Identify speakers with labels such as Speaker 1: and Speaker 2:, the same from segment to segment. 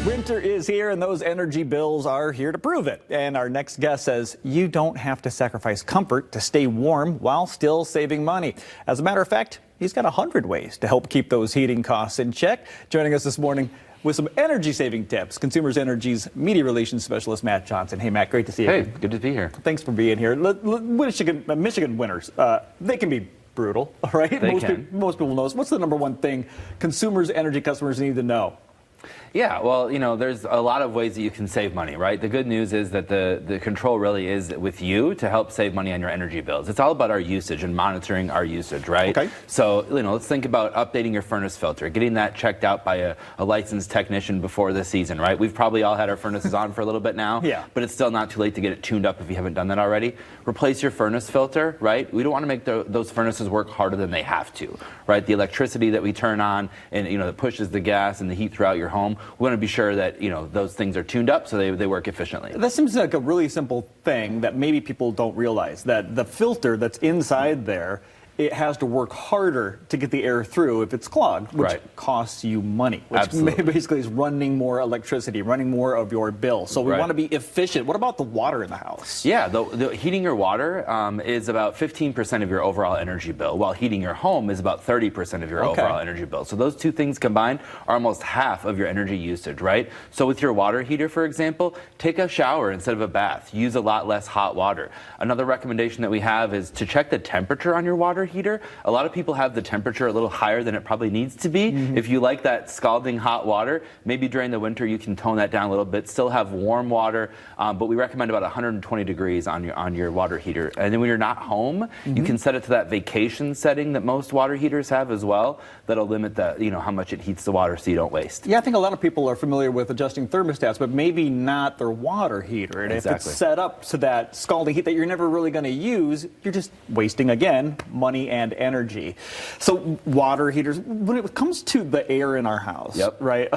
Speaker 1: Winter is here and those energy bills are here to prove it. And our next guest says you don't have to sacrifice comfort to stay warm while still saving money. As a matter of fact, he's got 100 ways to help keep those heating costs in check. Joining us this morning with some energy saving tips, Consumers Energy's media relations specialist, Matt Johnson. Hey, Matt, great to see you.
Speaker 2: Hey, good to be here.
Speaker 1: Thanks for being here. Michigan winters, they can be brutal, all right? Most people know this. What's the number one thing Consumers Energy customers need to know?
Speaker 2: Yeah, well, you know, there's a lot of ways that you can save money, right? The good news is that the control really is with you to help save money on your energy bills. It's all about our usage and monitoring our usage, right?
Speaker 1: Okay.
Speaker 2: So, you know, let's think about updating your furnace filter, getting that checked out by a licensed technician before the season, right? We've probably all had our furnaces on for a little bit now,
Speaker 1: yeah,
Speaker 2: but it's still not too late to get it tuned up if you haven't done that already. Replace your furnace filter, right? We don't want to make those furnaces work harder than they have to, right? The electricity that we turn on and, you know, that pushes the gas and the heat throughout your home, we want to be sure that, you know, those things are tuned up so they work efficiently.
Speaker 1: That seems like a really simple thing that maybe people don't realize, that the filter that's inside there, it has to work harder to get the air through if it's clogged, which costs you money, which basically is running more electricity, running more of your bill. So we want to be efficient. What about the water in the house?
Speaker 2: Yeah, the heating your water is about 15% of your overall energy bill, while heating your home is about 30% of your overall energy bill. So those two things combined are almost half of your energy usage, right? So with your water heater, for example, take a shower instead of a bath. Use a lot less hot water. Another recommendation that we have is to check the temperature on your water heater. A lot of people have the temperature a little higher than it probably needs to be. If you like that scalding hot water, maybe during the winter you can tone that down a little bit, still have warm water, but we recommend about 120 degrees on your water heater. And then when you're not home, you can set it to that vacation setting that most water heaters have as well. That'll limit how much it heats the water so you don't waste.
Speaker 1: Yeah, I think a lot of people are familiar with adjusting thermostats, but maybe not their water heater. And if it's set up to that scalding heat that you're never really going to use, you're just wasting, again, money and energy. So water heaters, when it comes to the air in our house, right,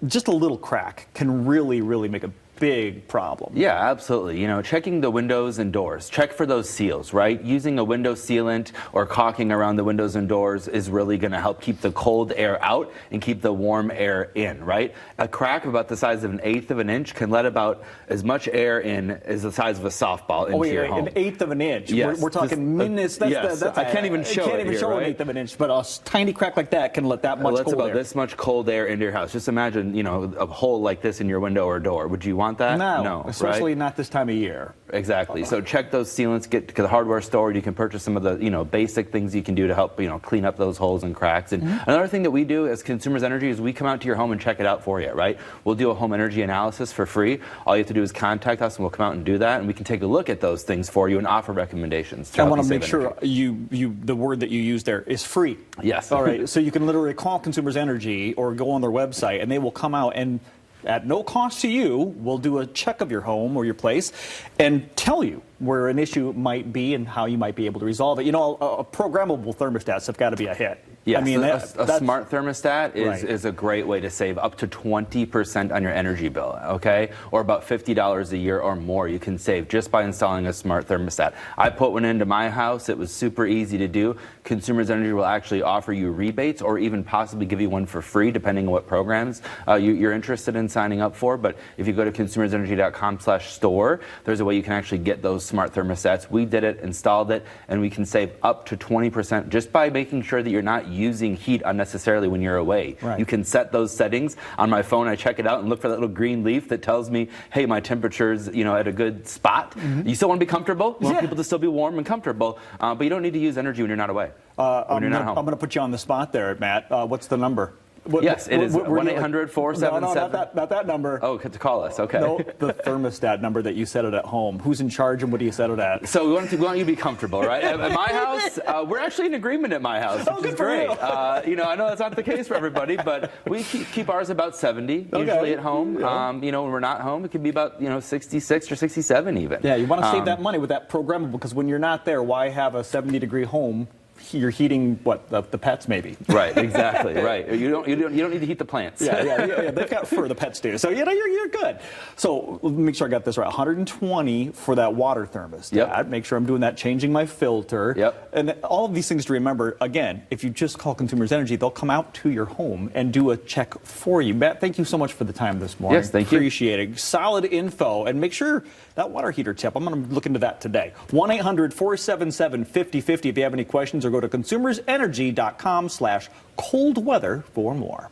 Speaker 1: just a little crack can really, really make a big problem.
Speaker 2: Yeah, absolutely. You know, checking the windows and doors. Check for those seals, right? Using a window sealant or caulking around the windows and doors is really going to help keep the cold air out and keep the warm air in, right? A crack about the size of 1/8 of an inch can let about as much air in as the size of a softball into your home.
Speaker 1: 1/8 of an inch.
Speaker 2: Yes.
Speaker 1: We're talking minutes.
Speaker 2: I can't even show it here,
Speaker 1: an eighth of an inch, but a tiny crack like that can let that much cold air.
Speaker 2: About this much cold air into your house. Just imagine, you know, a hole like this in your window or door. Would you want that?
Speaker 1: No, especially not this time of year.
Speaker 2: Exactly. So check those sealants. Get to the hardware store. You can purchase some of the, you know, basic things you can do to help, you know, clean up those holes and cracks. And another thing that we do as Consumers Energy is we come out to your home and check it out for you, right? We'll do a home energy analysis for free. All you have to do is contact us and we'll come out and do that, and we can take a look at those things for you and offer recommendations.
Speaker 1: I want to make sure the word that you use there is free.
Speaker 2: Yes.
Speaker 1: All right. So you can literally call Consumers Energy or go on their website and they will come out and at no cost to you, we'll do a check of your home or your place and tell you where an issue might be and how you might be able to resolve it. You know, a programmable thermostats have got to be a hit.
Speaker 2: Yes, I mean, a smart thermostat is a great way to save up to 20% on your energy bill, okay? Or about $50 a year or more you can save just by installing a smart thermostat. I put one into my house. It was super easy to do. Consumers Energy will actually offer you rebates or even possibly give you one for free depending on what programs you're interested in signing up for. But if you go to consumersenergy.com/store, there's a way you can actually get those smart thermostats. We did it, installed it, and we can save up to 20% just by making sure that you're not using heat unnecessarily when you're away. You can set those settings. On my phone, I check it out and look for that little green leaf that tells me, hey, my temperature's, you know, at a good spot. You still want to be comfortable. You want people to still be warm and comfortable, but you don't need to use energy when you're not away. When you're not home.
Speaker 1: I'm going to put you on the spot there, Matt. What's the number?
Speaker 2: Yes, it is 1-800-477.
Speaker 1: No, not that number.
Speaker 2: Oh, to call us, okay.
Speaker 1: No, the thermostat number that you set it at home. Who's in charge and what do you set it at?
Speaker 2: So we want you to be comfortable, right? At my house, we're actually in agreement at my house, which is great. You know, I know that's not the case for everybody, but we keep ours about 70 usually at home. You know, when we're not home, it could be about 66 or 67 even.
Speaker 1: Yeah, you want to save that money with that programmable, because when you're not there, why have a 70-degree home you're heating the pets maybe.
Speaker 2: Right, exactly, right. You don't need to heat the plants.
Speaker 1: Yeah. They've got fur, the pets do. So you're good. So make sure I got this right. 120 for that water thermostat.
Speaker 2: Yep.
Speaker 1: Make sure I'm doing that, changing my filter.
Speaker 2: Yep.
Speaker 1: And all of these things to remember. Again, if you just call Consumers Energy, they'll come out to your home and do a check for you. Matt, thank you so much for the time this morning.
Speaker 2: Yes, thank you.
Speaker 1: Appreciate it. Solid info. And make sure that water heater tip, I'm going to look into that today. 1-800-477-5050 if you have any questions, or go to consumersenergy.com/cold weather for more.